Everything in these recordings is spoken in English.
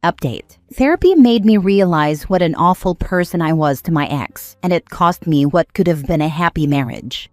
Update. Therapy made me realize what an awful person I was to my ex, and it cost me what could have been a happy marriage.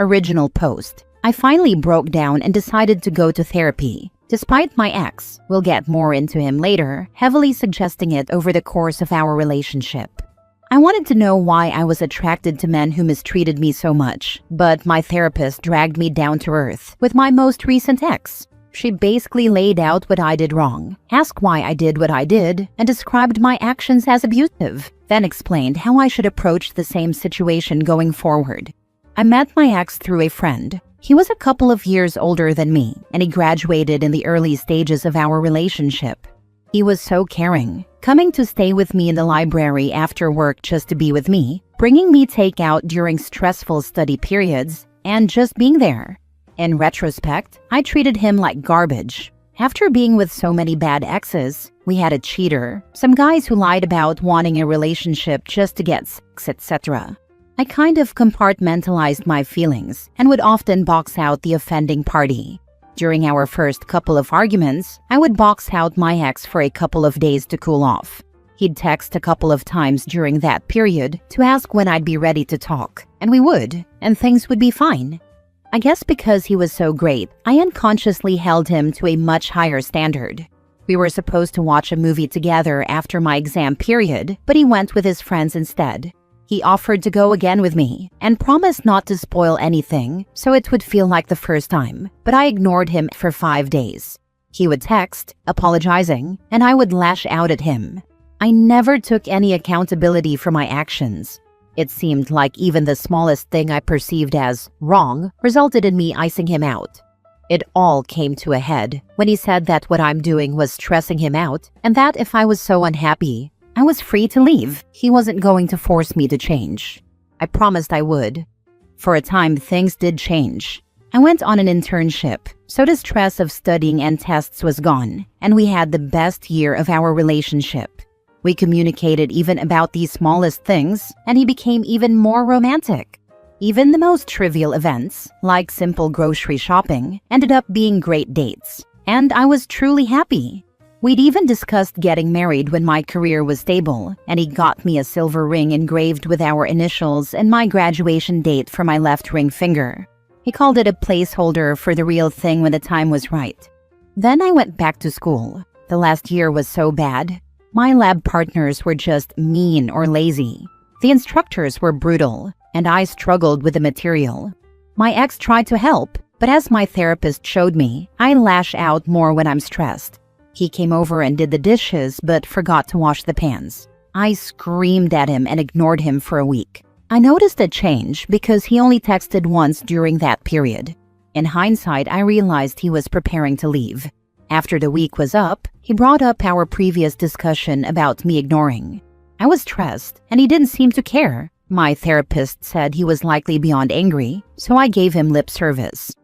Original post. I finally broke down and decided to go to therapy. Despite my ex, we'll get more into him later, heavily suggesting it over the course of our relationship. I wanted to know why I was attracted to men who mistreated me so much, but my therapist dragged me down to earth with my most recent ex. She basically laid out what I did wrong, asked why I did what I did, and described my actions as abusive, then explained how I should approach the same situation going forward. I met my ex through a friend. He was a couple of years older than me, and he graduated in the early stages of our relationship. He was so caring, coming to stay with me in the library after work just to be with me, bringing me takeout during stressful study periods, and just being there. In retrospect, I treated him like garbage. After being with so many bad exes, we had a cheater, some guys who lied about wanting a relationship just to get sex, etc. I kind of compartmentalized my feelings and would often box out the offending party. During our first couple of arguments, I would box out my ex for a couple of days to cool off. He'd text a couple of times during that period to ask when I'd be ready to talk, and we would, and things would be fine. I guess because he was so great, I unconsciously held him to a much higher standard. We were supposed to watch a movie together after my exam period, but he went with his friends instead. He offered to go again with me and promised not to spoil anything so it would feel like the first time, but I ignored him for 5 days. He would text, apologizing, and I would lash out at him. I never took any accountability for my actions. It seemed like even the smallest thing I perceived as wrong resulted in me icing him out. It all came to a head when he said that what I'm doing was stressing him out and that if I was so unhappy, I was free to leave. He wasn't going to force me to change. I promised I would. For a time, things did change. I went on an internship, so the stress of studying and tests was gone, and we had the best year of our relationship. We communicated even about the smallest things, and he became even more romantic. Even the most trivial events, like simple grocery shopping, ended up being great dates, and I was truly happy. We'd even discussed getting married when my career was stable, and he got me a silver ring engraved with our initials and my graduation date for my left ring finger. He called it a placeholder for the real thing when the time was right. Then I went back to school. The last year was so bad. My lab partners were just mean or lazy. The instructors were brutal, and I struggled with the material. My ex tried to help, but as my therapist showed me, I lash out more when I'm stressed. He came over and did the dishes, but forgot to wash the pans. I screamed at him and ignored him for a week. I noticed a change because he only texted once during that period. In hindsight, I realized he was preparing to leave. After the week was up, he brought up our previous discussion about me ignoring. I was stressed, and he didn't seem to care. My therapist said he was likely beyond angry, so I gave him lip service.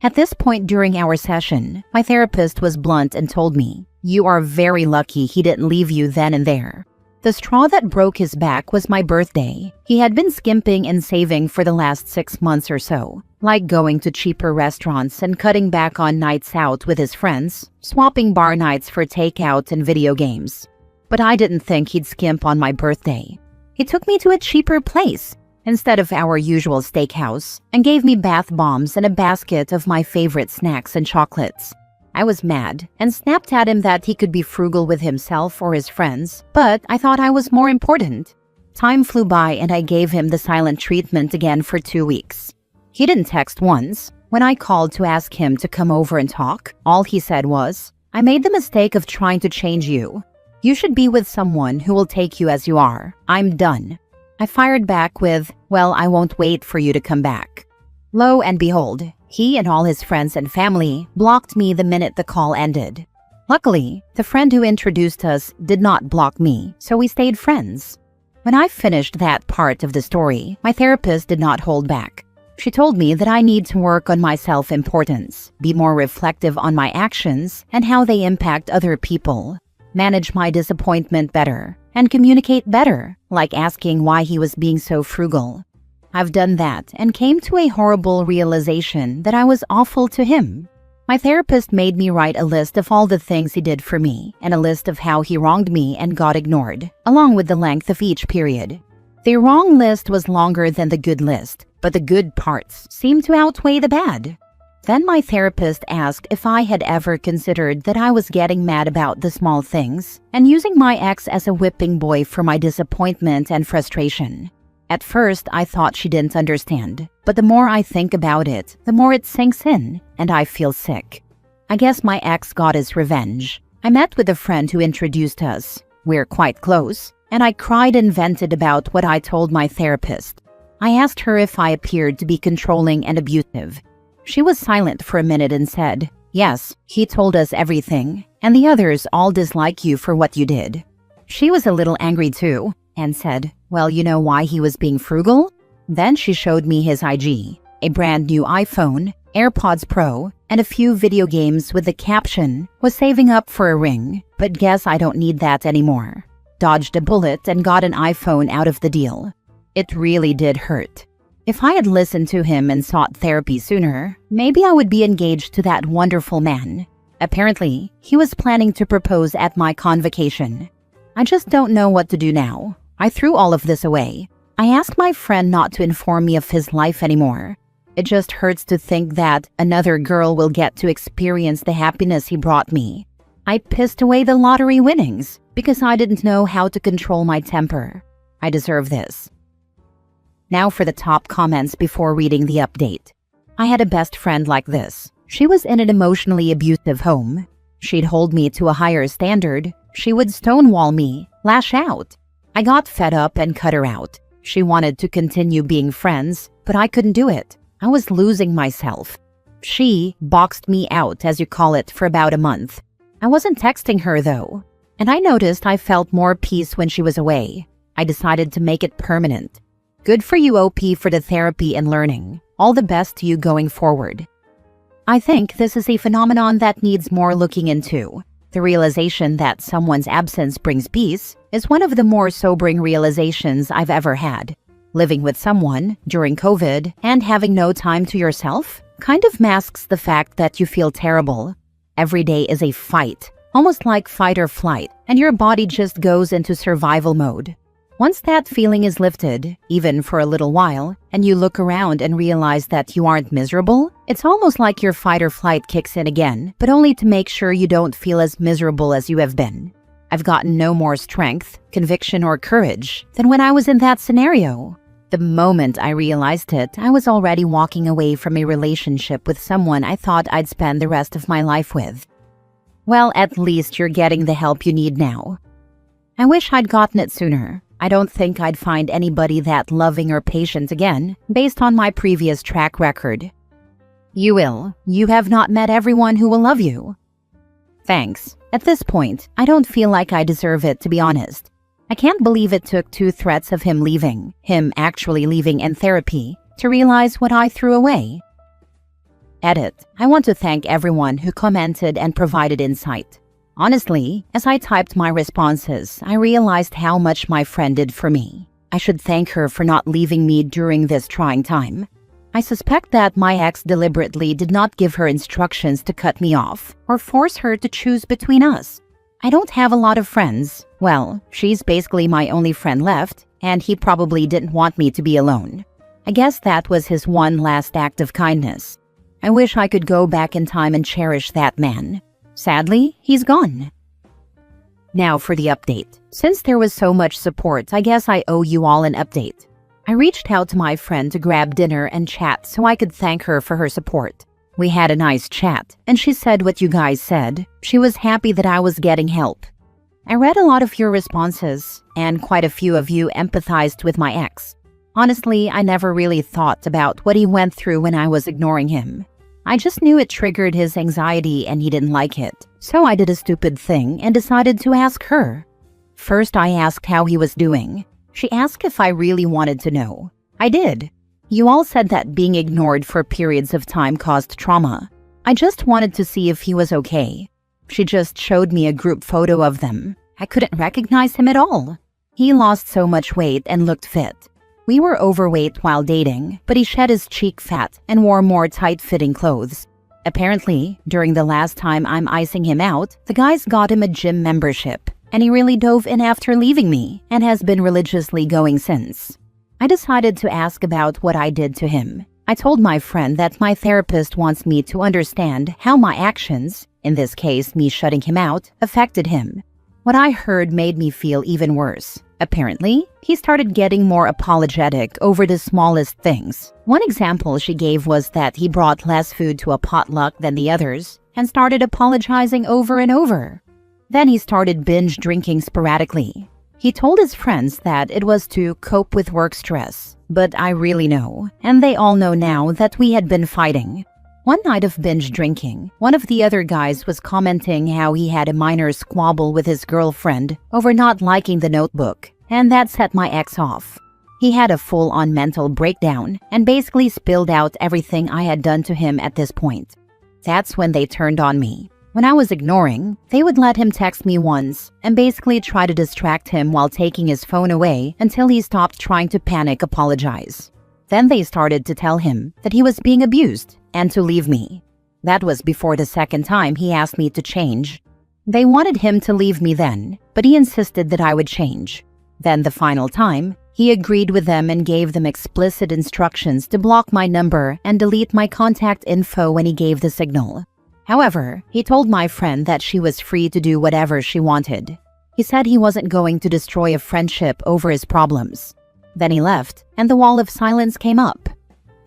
At this point during our session, my therapist was blunt and told me, "You are very lucky he didn't leave you then and there." The straw that broke his back was my birthday. He had been skimping and saving for the last 6 months or so, like going to cheaper restaurants and cutting back on nights out with his friends, swapping bar nights for takeout and video games. But I didn't think he'd skimp on my birthday. He took me to a cheaper place instead of our usual steakhouse and gave me bath bombs and a basket of my favorite snacks and chocolates. I was mad and snapped at him that he could be frugal with himself or his friends, but I thought I was more important. Time flew by and I gave him the silent treatment again for 2 weeks. He didn't text once. When I called to ask him to come over and talk, all he said was, "I made the mistake of trying to change you. You should be with someone who will take you as you are. I'm done." I fired back with, "Well, I won't wait for you to come back." Lo and behold, he and all his friends and family blocked me the minute the call ended. Luckily, the friend who introduced us did not block me, so we stayed friends. When I finished that part of the story, my therapist did not hold back. She told me that I need to work on my self-importance, be more reflective on my actions and how they impact other people, manage my disappointment better, and communicate better, like asking why he was being so frugal. I've done that and came to a horrible realization that I was awful to him. My therapist made me write a list of all the things he did for me and a list of how he wronged me and got ignored, along with the length of each period. The wrong list was longer than the good list, but the good parts seemed to outweigh the bad. Then my therapist asked if I had ever considered that I was getting mad about the small things and using my ex as a whipping boy for my disappointment and frustration. At first, I thought she didn't understand, but the more I think about it, the more it sinks in, and I feel sick. I guess my ex got his revenge. I met with a friend who introduced us. We're quite close, and I cried and vented about what I told my therapist. I asked her if I appeared to be controlling and abusive. She was silent for a minute and said, "Yes, he told us everything, and the others all dislike you for what you did." She was a little angry too, and said, "Well, you know why he was being frugal?" Then she showed me his IG, a brand new iPhone, AirPods Pro, and a few video games with the caption, "Was saving up for a ring, but guess I don't need that anymore." Dodged a bullet and got an iPhone out of the deal. It really did hurt. If I had listened to him and sought therapy sooner, maybe I would be engaged to that wonderful man. Apparently, he was planning to propose at my convocation. I just don't know what to do now. I threw all of this away. I asked my friend not to inform me of his life anymore. It just hurts to think that another girl will get to experience the happiness he brought me. I pissed away the lottery winnings because I didn't know how to control my temper. I deserve this. Now for the top comments before reading the update. I had a best friend like this. She was in an emotionally abusive home. She'd hold me to a higher standard. She would stonewall me, lash out. I got fed up and cut her out. She wanted to continue being friends, but I couldn't do it. I was losing myself. She boxed me out, as you call it, for about a month. I wasn't texting her though, and I noticed I felt more peace when she was away. I decided to make it permanent. Good for you, OP, for the therapy and learning. All the best to you going forward. I think this is a phenomenon that needs more looking into. The realization that someone's absence brings peace is one of the more sobering realizations I've ever had. Living with someone during COVID and having no time to yourself kind of masks the fact that you feel terrible. Every day is a fight, almost like fight or flight, and your body just goes into survival mode. Once that feeling is lifted, even for a little while, and you look around and realize that you aren't miserable, it's almost like your fight or flight kicks in again, but only to make sure you don't feel as miserable as you have been. I've gotten no more strength, conviction, or courage than when I was in that scenario. The moment I realized it, I was already walking away from a relationship with someone I thought I'd spend the rest of my life with. Well, at least you're getting the help you need now. I wish I'd gotten it sooner. I don't think I'd find anybody that loving or patient again, based on my previous track record. You will. You have not met everyone who will love you. Thanks. At this point, I don't feel like I deserve it, to be honest. I can't believe it took 2 threats of him leaving, him actually leaving in therapy, to realize what I threw away. Edit. I want to thank everyone who commented and provided insight. Honestly, as I typed my responses, I realized how much my friend did for me. I should thank her for not leaving me during this trying time. I suspect that my ex deliberately did not give her instructions to cut me off or force her to choose between us. I don't have a lot of friends. Well, she's basically my only friend left, and he probably didn't want me to be alone. I guess that was his one last act of kindness. I wish I could go back in time and cherish that man. Sadly, he's gone. Now for the update. Since there was so much support, I guess I owe you all an update. I reached out to my friend to grab dinner and chat so I could thank her for her support. We had a nice chat, and she said what you guys said. She was happy that I was getting help. I read a lot of your responses, and quite a few of you empathized with my ex. Honestly, I never really thought about what he went through when I was ignoring him. I just knew it triggered his anxiety and he didn't like it. So I did a stupid thing and decided to ask her. First, I asked how he was doing. She asked if I really wanted to know. I did. You all said that being ignored for periods of time caused trauma. I just wanted to see if he was okay. She just showed me a group photo of them. I couldn't recognize him at all. He lost so much weight and looked fit. We were overweight while dating, but he shed his cheek fat and wore more tight-fitting clothes. Apparently, during the last time I'm icing him out, the guys got him a gym membership, and he really dove in after leaving me and has been religiously going since. I decided to ask about what I did to him. I told my friend that my therapist wants me to understand how my actions, in this case me shutting him out, affected him. What I heard made me feel even worse. Apparently, he started getting more apologetic over the smallest things. One example she gave was that he brought less food to a potluck than the others and started apologizing over and over. Then he started binge drinking sporadically. He told his friends that it was to cope with work stress, but I really know, and they all know now, that we had been fighting. One night of binge drinking, one of the other guys was commenting how he had a minor squabble with his girlfriend over not liking the notebook, and that set my ex off. He had a full-on mental breakdown and basically spilled out everything I had done to him at this point. That's when they turned on me. When I was ignoring, they would let him text me once and basically try to distract him while taking his phone away until he stopped trying to panic apologize. Then they started to tell him that he was being abused and to leave me. That was before the second time he asked me to change. They wanted him to leave me then, but he insisted that I would change. Then the final time, he agreed with them and gave them explicit instructions to block my number and delete my contact info when he gave the signal. However, he told my friend that she was free to do whatever she wanted. He said he wasn't going to destroy a friendship over his problems. Then he left, and the wall of silence came up.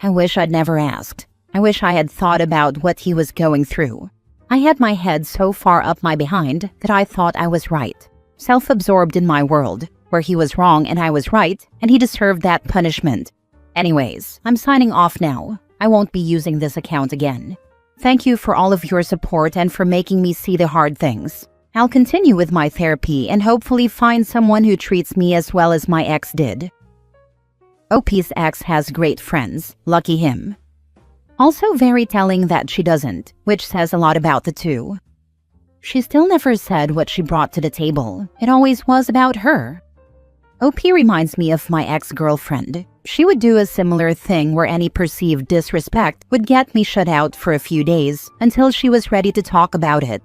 I wish I'd never asked. I wish I had thought about what he was going through. I had my head so far up my behind that I thought I was right, self-absorbed in my world, where he was wrong and I was right, and he deserved that punishment. Anyways, I'm signing off now. I won't be using this account again. Thank you for all of your support and for making me see the hard things. I'll continue with my therapy and hopefully find someone who treats me as well as my ex did. OP's ex has great friends. Lucky him. Also very telling that she doesn't, which says a lot about the two. She still never said what she brought to the table. It always was about her. OP reminds me of my ex-girlfriend. She would do a similar thing where any perceived disrespect would get me shut out for a few days until she was ready to talk about it.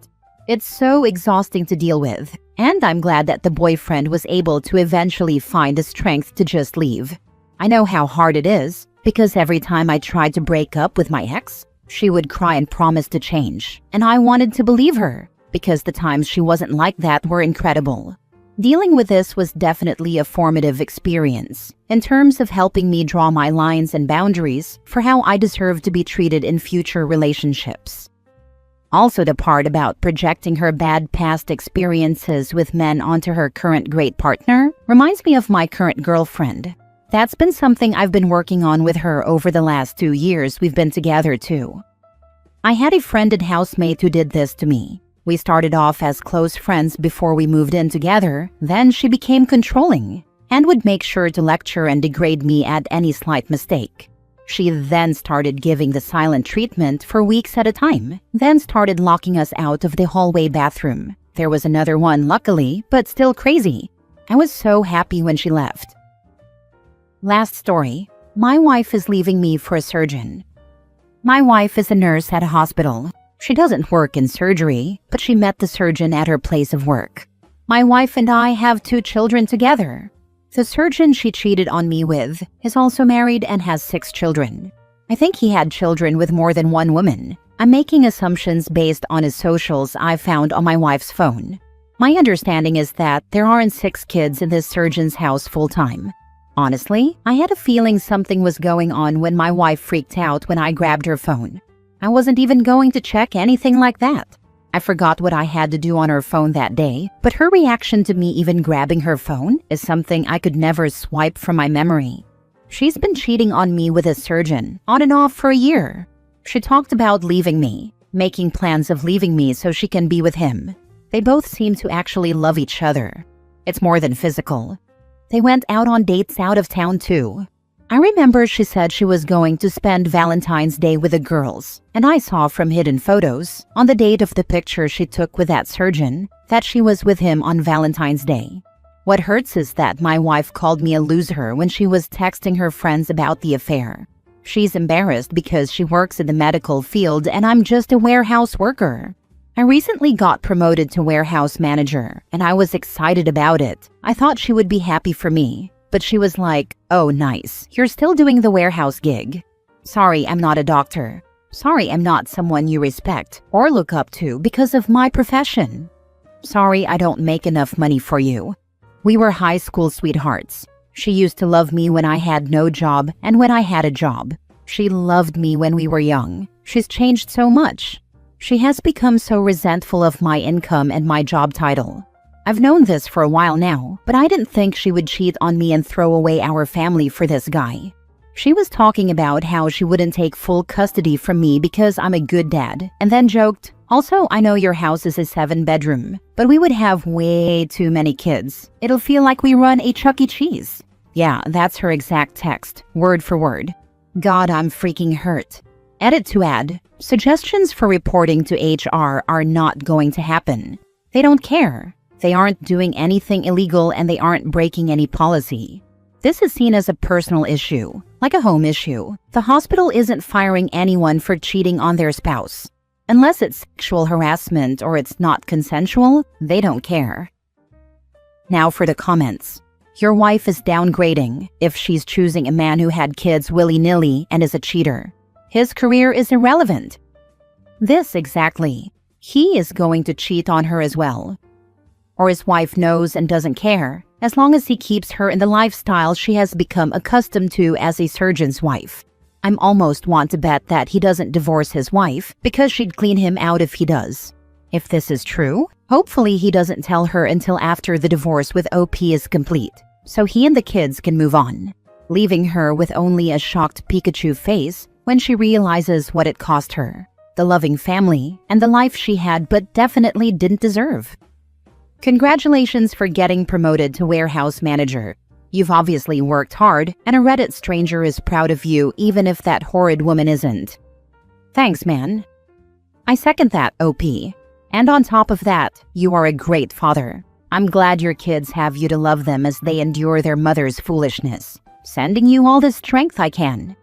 It's so exhausting to deal with, and I'm glad that the boyfriend was able to eventually find the strength to just leave. I know how hard it is, because every time I tried to break up with my ex, she would cry and promise to change, and I wanted to believe her, because the times she wasn't like that were incredible. Dealing with this was definitely a formative experience in terms of helping me draw my lines and boundaries for how I deserve to be treated in future relationships. Also, the part about projecting her bad past experiences with men onto her current great partner reminds me of my current girlfriend. That's been something I've been working on with her over the last 2 years we've been together too. I had a friend and housemate who did this to me. We started off as close friends before we moved in together, then she became controlling and would make sure to lecture and degrade me at any slight mistake. She then started giving the silent treatment for weeks at a time, then started locking us out of the hallway bathroom. There was another one, luckily, but still crazy. I was so happy when she left. Last story. My wife is leaving me for a surgeon. My wife is a nurse at a hospital. She doesn't work in surgery, but she met the surgeon at her place of work. My wife and I have 2 children together. The surgeon she cheated on me with is also married and has 6 children. I think he had children with more than one woman. I'm making assumptions based on his socials I found on my wife's phone. My understanding is that there aren't 6 kids in this surgeon's house full-time. Honestly, I had a feeling something was going on when my wife freaked out when I grabbed her phone. I wasn't even going to check anything like that. I forgot what I had to do on her phone that day, but her reaction to me even grabbing her phone is something I could never swipe from my memory. She's been cheating on me with a surgeon, on and off for a year. She talked about leaving me, making plans of leaving me so she can be with him. They both seem to actually love each other. It's more than physical. They went out on dates out of town too. I remember she said she was going to spend Valentine's Day with the girls, and I saw from hidden photos, on the date of the picture she took with that surgeon, that she was with him on Valentine's Day. What hurts is that my wife called me a loser when she was texting her friends about the affair. She's embarrassed because she works in the medical field and I'm just a warehouse worker. I recently got promoted to warehouse manager and I was excited about it. I thought she would be happy for me, but she was like, "Oh, nice. You're still doing the warehouse gig. Sorry, I'm not a doctor. Sorry, I'm not someone you respect or look up to because of my profession. Sorry, I don't make enough money for you." We were high school sweethearts. She used to love me when I had no job and when I had a job. She loved me when we were young. She's changed so much. She has become so resentful of my income and my job title. I've known this for a while now, but I didn't think she would cheat on me and throw away our family for this guy. She was talking about how she wouldn't take full custody from me because I'm a good dad, and then joked, "Also, I know your house is a 7-bedroom, but we would have way too many kids. It'll feel like we run a Chuck E. Cheese." Yeah, that's her exact text, word for word. God, I'm freaking hurt. Edit to add, suggestions for reporting to HR are not going to happen. They don't care. They aren't doing anything illegal and they aren't breaking any policy. This is seen as a personal issue, like a home issue. The hospital isn't firing anyone for cheating on their spouse. Unless it's sexual harassment or it's not consensual, they don't care. Now for the comments. Your wife is downgrading if she's choosing a man who had kids willy-nilly and is a cheater. His career is irrelevant. This exactly. He is going to cheat on her as well. Or his wife knows and doesn't care, as long as he keeps her in the lifestyle she has become accustomed to as a surgeon's wife. I'm almost want to bet that he doesn't divorce his wife because she'd clean him out if he does. If this is true, hopefully he doesn't tell her until after the divorce with OP is complete, so he and the kids can move on, leaving her with only a shocked Pikachu face when she realizes what it cost her, the loving family, and the life she had but definitely didn't deserve. Congratulations for getting promoted to warehouse manager. You've obviously worked hard, and a Reddit stranger is proud of you even if that horrid woman isn't. Thanks, man. I second that, OP. And on top of that, you are a great father. I'm glad your kids have you to love them as they endure their mother's foolishness. Sending you all the strength I can.